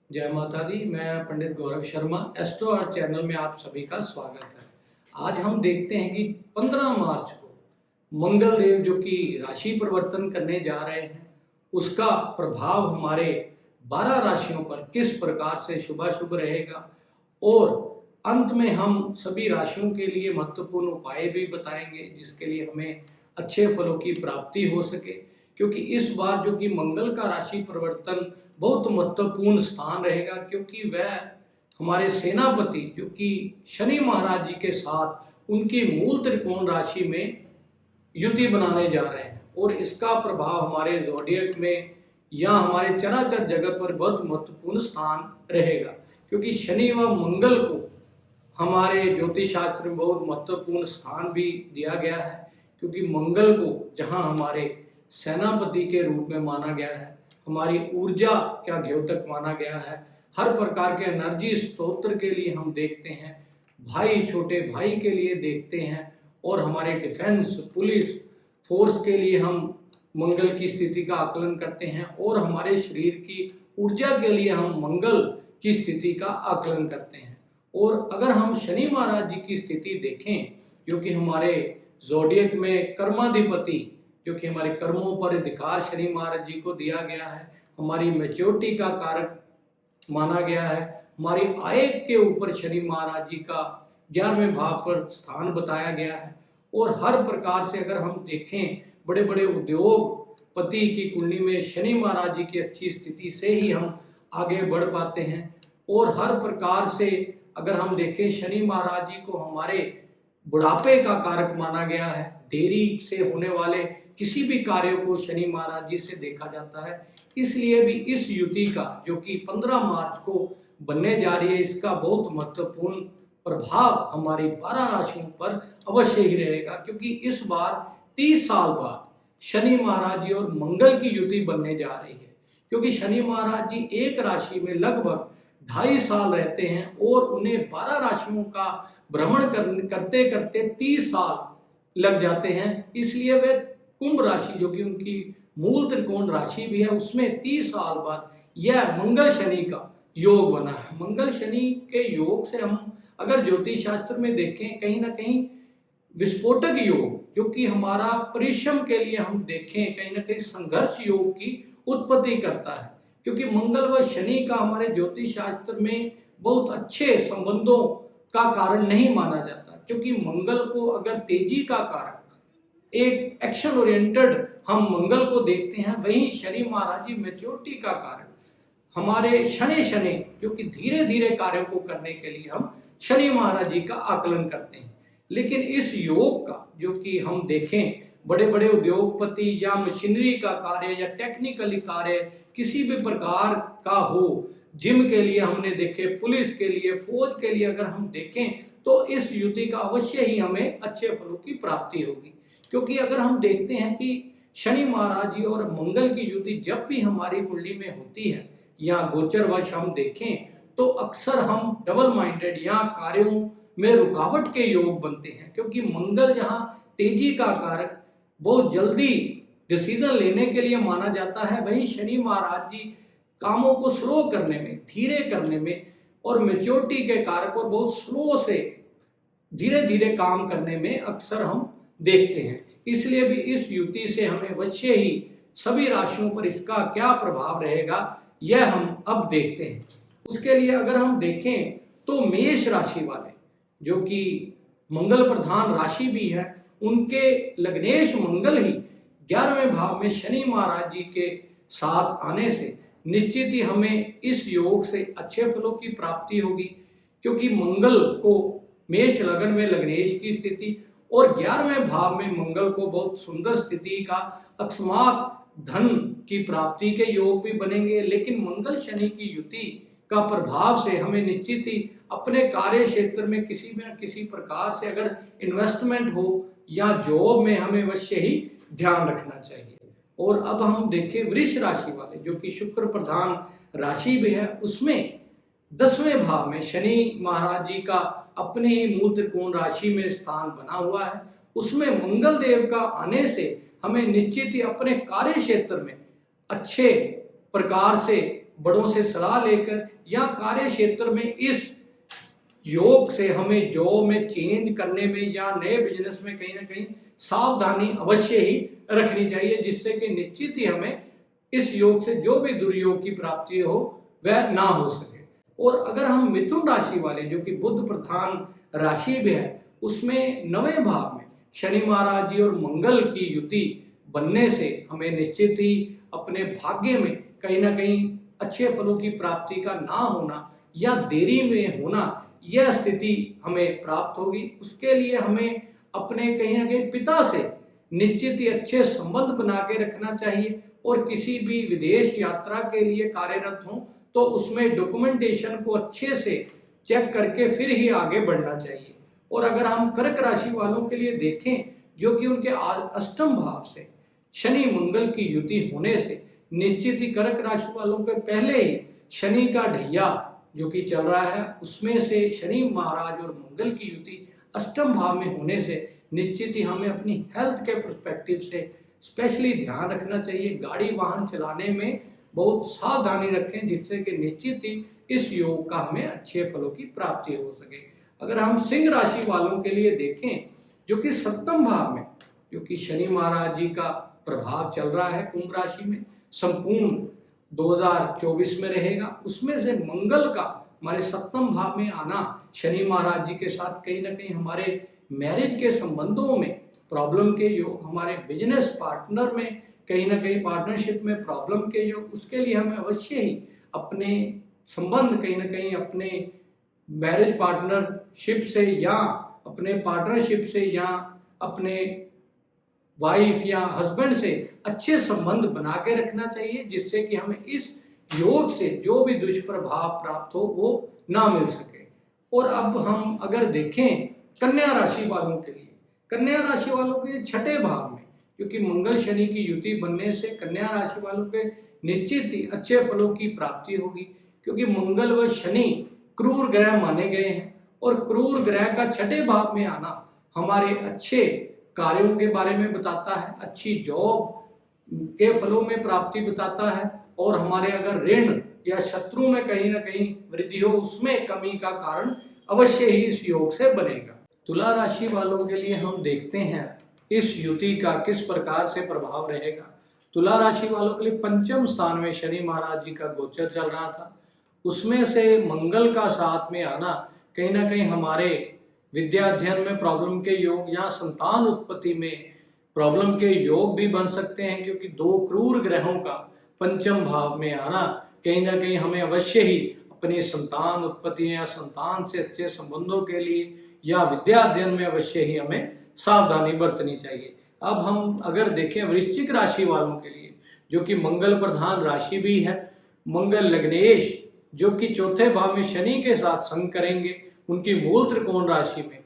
जय माता दी। मैं पंडित Gaurav Sharma, astro art channel में आप सभी का स्वागत है। आज हम देखते हैं कि 15 मार्च को मंगल देव जो कि राशि परिवर्तन करने जा रहे हैं, उसका प्रभाव हमारे 12 राशियों पर किस प्रकार से शुभाशुभ रहेगा, और अंत में हम सभी राशियों के लिए महत्वपूर्ण उपाय भी बताएंगे जिसके लिए हमें अच्छे फलों की प्राप्ति हो सके। क्योंकि इस बार जो कि मंगल का राशि परिवर्तन बहुत महत्वपूर्ण स्थान रहेगा, क्योंकि वह हमारे सेनापति जो कि शनि महाराज जी के साथ उनकी मूल त्रिकोण राशि में युति बनाने जा रहे हैं, और इसका प्रभाव हमारे ज़ोडिएक में या हमारे चराचर जगत पर बहुत महत्वपूर्ण स्थान रहेगा। क्योंकि शनि व मंगल को हमारे ज्योतिष शास्त्र में बहुत महत्वपूर्ण स्थान भी दिया गया है, क्योंकि मंगल को जहां हमारे सेनापति के रूप में माना गया है, हमारी ऊर्जा का द्योतक माना गया है, हर प्रकार के एनर्जी स्तोत्र के लिए हम देखते हैं, भाई छोटे भाई के लिए देखते हैं, और हमारे डिफेंस पुलिस फोर्स के लिए हम मंगल की स्थिति का आकलन करते हैं, और हमारे शरीर की ऊर्जा के लिए हम मंगल की स्थिति का आकलन करते हैं। और अगर हम शनि महाराज जी की स्थिति देखें, जो कि हमारे ज़ोडिएक में कर्माधिपति, जो कि हमारे कर्मों पर अधिकार शनि महाराज जी को दिया गया है, हमारी मैच्योरिटी का कारक माना गया है, हमारी आय के ऊपर शनि महाराज जी का 11वें भाव पर स्थान बताया गया है। और हर प्रकार से अगर हम देखें, बड़े बड़े उद्योगपति की कुंडली में शनि महाराज जी की अच्छी स्थिति से ही हम आगे बढ़ पाते हैं। और हर प्रकार से अगर हम देखें, शनि महाराज जी को हमारे बुढ़ापे का कारक माना गया है, देरी से होने वाले किसी भी कार्यों को शनि महाराज जी से देखा जाता है। इसलिए भी इस युति का जो कि 15 मार्च को बनने जा रही है, इसका बहुत महत्वपूर्ण प्रभाव हमारी 12 राशियों पर अवश्य ही रहेगा। क्योंकि इस बार 30 साल बाद शनि महाराज जी और मंगल की युति बनने जा रही है। क्योंकि शनि महाराज जी एक राशि में लगभग 2.5 साल रहते हैं, और उन्हें 12 राशियों का भ्रमण करते करते 30 साल लग जाते हैं। इसलिए वे कुंभ राशि जो कि उनकी मूल त्रिकोण राशि भी है, उसमें 30 साल बाद यह मंगल शनि का योग बना है। मंगल शनि के योग से हम अगर ज्योतिष शास्त्र में देखें, कहीं ना कहीं विस्फोटक योग जो कि हमारा परिश्रम के लिए हम देखें, कहीं ना कहीं संघर्ष योग की उत्पत्ति करता है। क्योंकि मंगल व शनि का हमारे ज्योतिष शास्त्र में बहुत अच्छे संबंधों का कारण नहीं माना जाता। क्योंकि मंगल को अगर तेजी का कारक, एक एक्शन ओरिएंटेड हम मंगल को देखते हैं, वहीं शनि महाराज जी मैच्योरिटी का कारक, हमारे शनि शनि जो कि धीरे धीरे कार्यों को करने के लिए हम शनि महाराज जी का आकलन करते हैं। लेकिन इस योग का जो कि हम देखें, बड़े बड़े उद्योगपति या मशीनरी का कार्य या टेक्निकली कार्य किसी भी प्रकार का हो, जिम के लिए हमने देखे, पुलिस के लिए, फौज के लिए अगर हम देखें, तो इस युति का अवश्य ही हमें अच्छे फलों की प्राप्ति होगी। क्योंकि अगर हम देखते हैं कि शनि महाराज जी और मंगल की युति जब भी हमारी कुंडली में होती है या गोचरवश हम देखें, तो अक्सर हम डबल माइंडेड या कार्यों में रुकावट के योग बनते हैं। क्योंकि मंगल जहां तेजी का कारक, बहुत जल्दी डिसीजन लेने के लिए माना जाता है, वहीं शनि महाराज जी कामों को स्लो करने में, धीरे करने में, और मैच्योरिटी के कारक और बहुत स्लो से धीरे धीरे काम करने में अक्सर हम देखते हैं। इसलिए भी इस युति से हमें अवश्य ही सभी राशियों पर इसका क्या प्रभाव रहेगा, यह हम अब देखते हैं। उसके लिए अगर हम देखें तो मेष राशि वाले जो कि मंगल प्रधान राशि भी है, उनके लग्नेश मंगल ही 11वें भाव में शनि महाराज जी के साथ आने से निश्चित ही हमें इस योग से अच्छे फलों की प्राप्ति होगी। क्योंकि मंगल को मेष लगन में लग्नेश की स्थिति और 11वें भाव में मंगल को बहुत सुंदर स्थिति का अकस्मात धन की प्राप्ति के योग भी बनेंगे। लेकिन मंगल शनि की युति का प्रभाव से हमें निश्चित ही अपने कार्य क्षेत्र में किसी न किसी प्रकार से अगर इन्वेस्टमेंट हो या जॉब में हमें अवश्य ही ध्यान रखना चाहिए। और अब हम देखें वृष राशि वाले जो कि शुक्र प्रधान राशि भी है, उसमें 10वें भाव में शनि महाराज जी का अपने ही मूल त्रिकोण राशि में स्थान बना हुआ है। उसमें मंगल देव का आने से हमें निश्चित ही अपने कार्य क्षेत्र में अच्छे प्रकार से बड़ों से सलाह लेकर या कार्य क्षेत्र में इस योग से हमें जॉब में चेंज करने में या नए बिजनेस में कहीं ना कहीं सावधानी अवश्य ही रखनी चाहिए, जिससे कि निश्चित ही हमें इस योग से जो भी दुर्योग की प्राप्ति हो वह ना हो सके। और अगर हम मिथुन राशि वाले, जो कि बुध प्रधान राशि भी है, उसमें 9वें भाव में शनि महाराज जी और मंगल की युति बनने से हमें निश्चित ही अपने भाग्य में कहीं ना कहीं अच्छे फलों की प्राप्ति का ना होना या देरी में होना, यह स्थिति हमें प्राप्त होगी। उसके लिए हमें अपने कहीं ना कहीं पिता से निश्चित ही अच्छे संबंध बना के रखना चाहिए, और किसी भी विदेश यात्रा के लिए कार्यरत हों तो उसमें डॉक्यूमेंटेशन को अच्छे से चेक करके फिर ही आगे बढ़ना चाहिए। और अगर हम कर्क राशि वालों के लिए देखें, जो कि उनके अष्टम भाव से शनि मंगल की युति होने से निश्चित ही कर्क राशि वालों के पहले ही शनि का ढैया जो कि चल रहा है, उसमें से शनि महाराज और मंगल की युति अष्टम भाव में होने से निश्चित ही हमें अपनी हेल्थ के पर्सपेक्टिव से स्पेशली ध्यान रखना चाहिए। गाड़ी वाहन चलाने में बहुत सावधानी रखें, जिससे कि निश्चित ही इस योग का हमें अच्छे फलों की प्राप्ति हो सके। अगर हम सिंह राशि वालों के लिए देखें, जो कि सप्तम भाव में, जो कि शनि महाराज जी का प्रभाव चल रहा है कुंभ राशि में, संपूर्ण 2024 में रहेगा। उसमें से मंगल का हमारे सप्तम भाव में आना शनि महाराज जी के साथ कहीं ना कहीं हमारे मैरिज के संबंधों में प्रॉब्लम के योग, हमारे बिजनेस पार्टनर में कहीं ना कहीं पार्टनरशिप में प्रॉब्लम के योग, उसके लिए हमें अवश्य ही अपने संबंध कहीं ना कहीं अपने मैरिज पार्टनरशिप से या अपने पार्टनरशिप से या अपने वाइफ या हस्बैंड से अच्छे संबंध बना के रखना चाहिए, जिससे कि हमें इस योग से जो भी दुष्प्रभाव प्राप्त हो वो ना मिल सके। और अब हम अगर देखें कन्या राशि वालों के लिए, कन्या राशि वालों के छठे भाव में, क्योंकि मंगल शनि की युति बनने से कन्या राशि वालों के निश्चित ही अच्छे फलों की प्राप्ति होगी, क्योंकि मंगल व शनि क्रूर ग्रह माने गए हैं, और क्रूर ग्रह का छठे भाव में आना हमारे अच्छे कार्यों के बारे में बताता है, अच्छी जॉब के फलों में प्राप्ति बताता है, और हमारे अगर ऋण या शत्रु में कहीं ना कहीं वृद्धि हो उसमें कमी का कारण अवश्य ही इस योग से बनेगा। तुला राशि वालों के लिए हम देखते हैं इस युति का किस प्रकार से प्रभाव रहेगा। तुला राशि वालों के लिए पंचम स्थान में शनि महाराज जी का गोचर चल रहा था, उसमें से मंगल का साथ में आना कहीं ना कहीं हमारे विद्या अध्ययन में प्रॉब्लम के योग या संतान उत्पत्ति में प्रॉब्लम के योग भी बन सकते हैं, क्योंकि दो क्रूर ग्रहों का पंचम भाव में आना कहीं ना कहीं हमें अवश्य ही अपनी संतान उत्पत्ति या संतान से अच्छे संबंधों के लिए या विद्या अध्ययन में अवश्य ही हमें सावधानी बरतनी चाहिए। अब हम अगर देखें वृश्चिक राशि वालों के लिए, जो कि मंगल प्रधान राशि भी है, मंगल लग्नेश जो कि चौथे भाव में शनि के साथ संग करेंगे उनकी मूल त्रिकोण राशि में,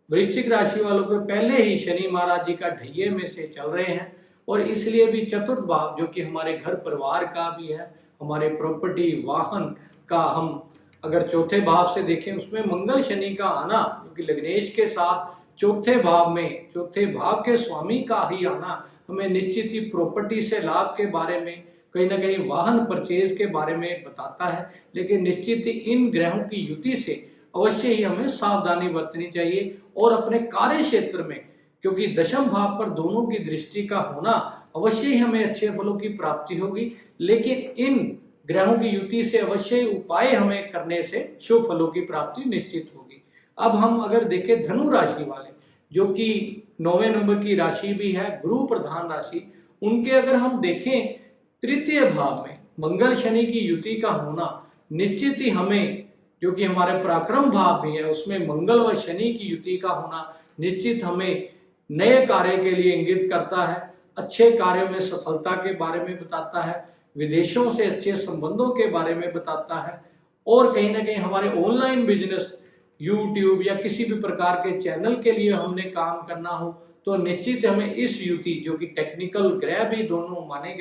वृश्चिक राशि वालों को पहले ही शनि महाराज जी का ढैये में से चल रहे हैं, और इसलिए भी चतुर्थ भाव जो कि हमारे घर परिवार का भी है, हमारे प्रॉपर्टी वाहन का, हम अगर चौथे भाव से देखें उसमें मंगल शनि का आना, क्योंकि लग्नेश के साथ चौथे भाव में चौथे भाव के स्वामी का ही आना हमें निश्चित ही प्रॉपर्टी से लाभ के बारे में, कहीं ना कहीं वाहन परचेज के बारे में बताता है। लेकिन निश्चित ही इन ग्रहों की युति से अवश्य ही हमें सावधानी बरतनी चाहिए, और अपने कार्य क्षेत्र में, क्योंकि दशम भाव पर दोनों की दृष्टि का होना अवश्य ही हमें अच्छे फलों की प्राप्ति होगी, लेकिन इन ग्रहों की युति से अवश्य ही उपाय हमें करने से शुभ फलों की प्राप्ति निश्चित होगी। अब हम अगर देखें धनु राशि वाले, जो कि 9वें नंबर की राशि भी है, गुरु प्रधान राशि, उनके अगर हम देखें तृतीय भाव में मंगल शनि की युति का होना निश्चित ही हमें, जो कि हमारे पराक्रम भाव भी है उसमें मंगल व शनि की युति का होना निश्चित हमें नए कार्य के लिए इंगित करता है, अच्छे कार्यों में सफलता के बारे में बताता है, विदेशों से अच्छे संबंधों के बारे में बताता है, और कहीं ना कहीं हमारे ऑनलाइन बिजनेस यूट्यूब या किसी भी प्रकार के चैनल के लिए हमने काम करना हो तो निश्चित हमें इस युति, जो कि टेक्निकल ग्रह भी दोनों माने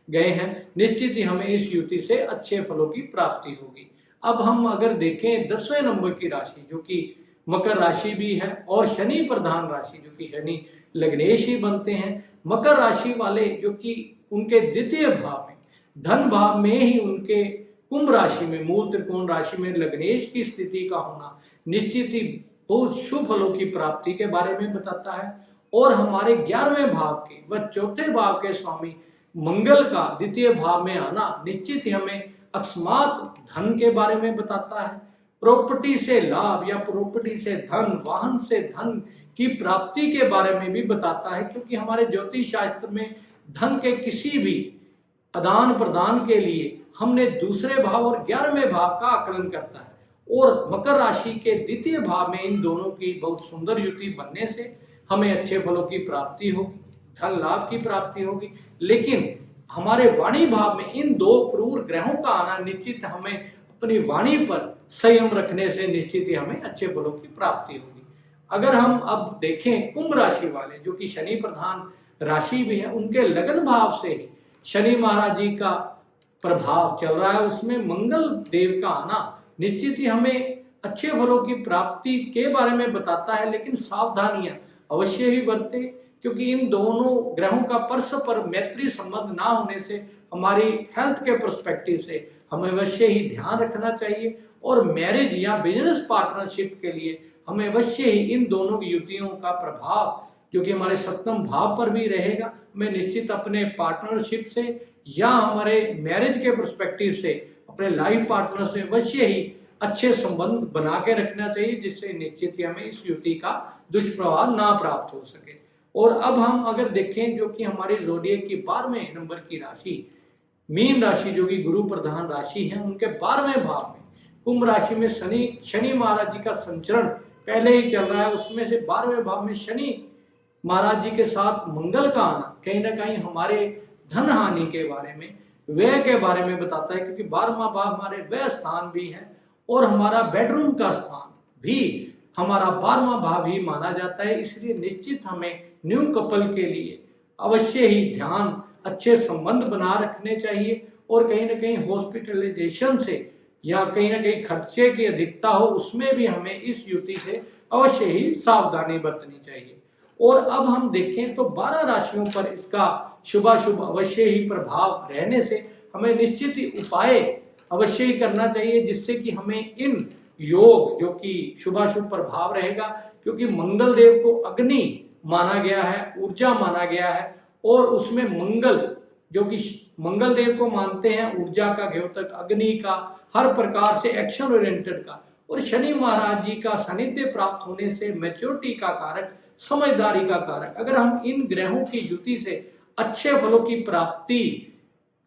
गए हैं, निश्चित ही हमें इस युति से अच्छे फलों की प्राप्ति होगी। अब हम अगर देखें 10वें नंबर की राशि, जो कि मकर राशि भी है और शनि प्रधान राशि, जो कि शनि लग्नेश ही बनते हैं, मकर राशि वाले जो कि उनके द्वितीय भाव में धन भाव में ही उनके कुंभ राशि में, मूल त्रिकोण राशि में लग्नेश की स्थिति का होना निश्चित ही बहुत शुभ फलों की प्राप्ति के बारे में बताता है। और हमारे 11वें भाव के व चौथे भाव के स्वामी मंगल का द्वितीय भाव में आना निश्चित ही हमें अकस्मात धन के बारे में बताता है। प्रॉपर्टी से लाभ या प्रॉपर्टी से धन, वाहन से धन की प्राप्ति के बारे में भी बताता है, क्योंकि हमारे ज्योतिष शास्त्र में धन के किसी भी आदान प्रदान के लिए हमने दूसरे भाव और 11वें भाव का आकलन करता है। और मकर राशि के द्वितीय भाव में इन दोनों की बहुत सुंदर युति बनने से हमें अच्छे फलों की प्राप्ति होगी, धन लाभ की प्राप्ति होगी। लेकिन हमारे वाणी भाव में इन दो क्रूर ग्रहों का आना निश्चित हमें अपनी वाणी पर संयम रखने से निश्चित ही हमें अच्छे फलों की प्राप्ति होगी। अगर हम अब देखें कुंभ राशि वाले, जो कि शनि प्रधान राशि भी है, उनके लगन भाव से ही शनि महाराज जी का प्रभाव चल रहा है, उसमें मंगल देव का आना निश्चित ही हमें अच्छे फलों की प्राप्ति के बारे में बताता है। लेकिन सावधानियां अवश्य ही बरते, क्योंकि इन दोनों ग्रहों का परस्पर मैत्री संबंध ना होने से हमारी हेल्थ के पर्सपेक्टिव से हमें अवश्य ही ध्यान रखना चाहिए। और मैरिज या बिजनेस पार्टनरशिप के लिए हमें अवश्य ही इन दोनों युतियों का प्रभाव, जो कि हमारे 7वें भाव पर भी रहेगा, हमें निश्चित अपने पार्टनरशिप से या हमारे मैरिज के पर्सपेक्टिव से अपने लाइफ पार्टनर से अवश्य ही अच्छे संबंध बना के रखना चाहिए, जिससे निश्चित ही हमें इस युति का दुष्प्रभाव ना प्राप्त हो सके। और अब हम अगर देखें, जो कि हमारी ज़ोडिएक की 12वें नंबर की राशि मीन राशि, जो कि गुरु प्रधान राशि है, उनके 12वें भाव में कुंभ राशि में शनि महाराज जी का संचरण पहले ही चल रहा है। उसमें से 12वें भाव में शनि महाराज जी के साथ मंगल का आना कहीं ना कहीं हमारे धन हानि के बारे में, व्यय के बारे में बताता है, क्योंकि 12वां भाव हमारे व्यय स्थान भी है और हमारा बेडरूम का स्थान भी हमारा 12वां भाव ही माना जाता है। इसलिए निश्चित हमें न्यू कपल के लिए अवश्य ही ध्यान, अच्छे संबंध बना रखने चाहिए। और कहीं ना कहीं हॉस्पिटलाइजेशन से या कहीं ना कहीं खर्चे की अधिकता हो, उसमें भी हमें इस युति से अवश्य ही सावधानी बरतनी चाहिए। और अब हम देखें तो 12 राशियों पर इसका शुभाशुभ अवश्य ही प्रभाव रहने से हमें निश्चित ही उपाय अवश्य ही करना चाहिए, जिससे कि हमें इन योग, जो कि शुभाशुभ प्रभाव रहेगा, क्योंकि मंगल देव को अग्नि माना गया है, ऊर्जा माना गया है, और उसमें मंगल, जो कि मंगल देव को मानते हैं ऊर्जा का, द्योतक, अग्नि का, हर प्रकार से एक्शन ओरिएंटेड का। और शनि महाराज जी का सानिध्य प्राप्त होने से मैच्योरिटी का कारक, समझदारी का कारक। अगर हम इन ग्रहों की युति से अच्छे फलों की प्राप्ति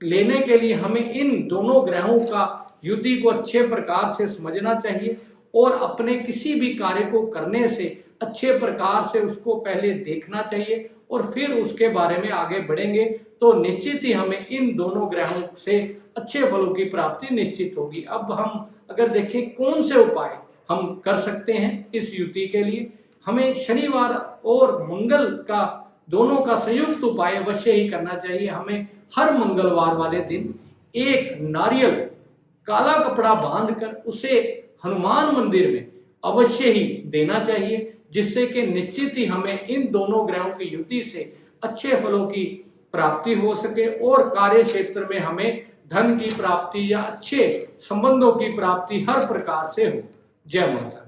लेने के लिए हमें इन दोनों ग्रहों का युति को अच्छे प्रकार से समझना चाहिए और अपने किसी भी कार्य को करने से अच्छे प्रकार से उसको पहले देखना चाहिए और फिर उसके बारे में आगे बढ़ेंगे, तो निश्चित ही हमें इन दोनों ग्रहों से अच्छे फलों की प्राप्ति निश्चित होगी। अब हम अगर देखें कौन से उपाय हम कर सकते हैं इस युति के लिए, हमें शनिवार और मंगल का दोनों का संयुक्त उपाय अवश्य ही करना चाहिए। हमें हर मंगलवार वाले दिन एक नारियल काला कपड़ा बांधकर उसे हनुमान मंदिर में अवश्य ही देना चाहिए, जिससे कि निश्चित ही हमें इन दोनों ग्रहों की युति से अच्छे फलों की प्राप्ति हो सके और कार्य क्षेत्र में हमें धन की प्राप्ति या अच्छे संबंधों की प्राप्ति हर प्रकार से हो। जय माता।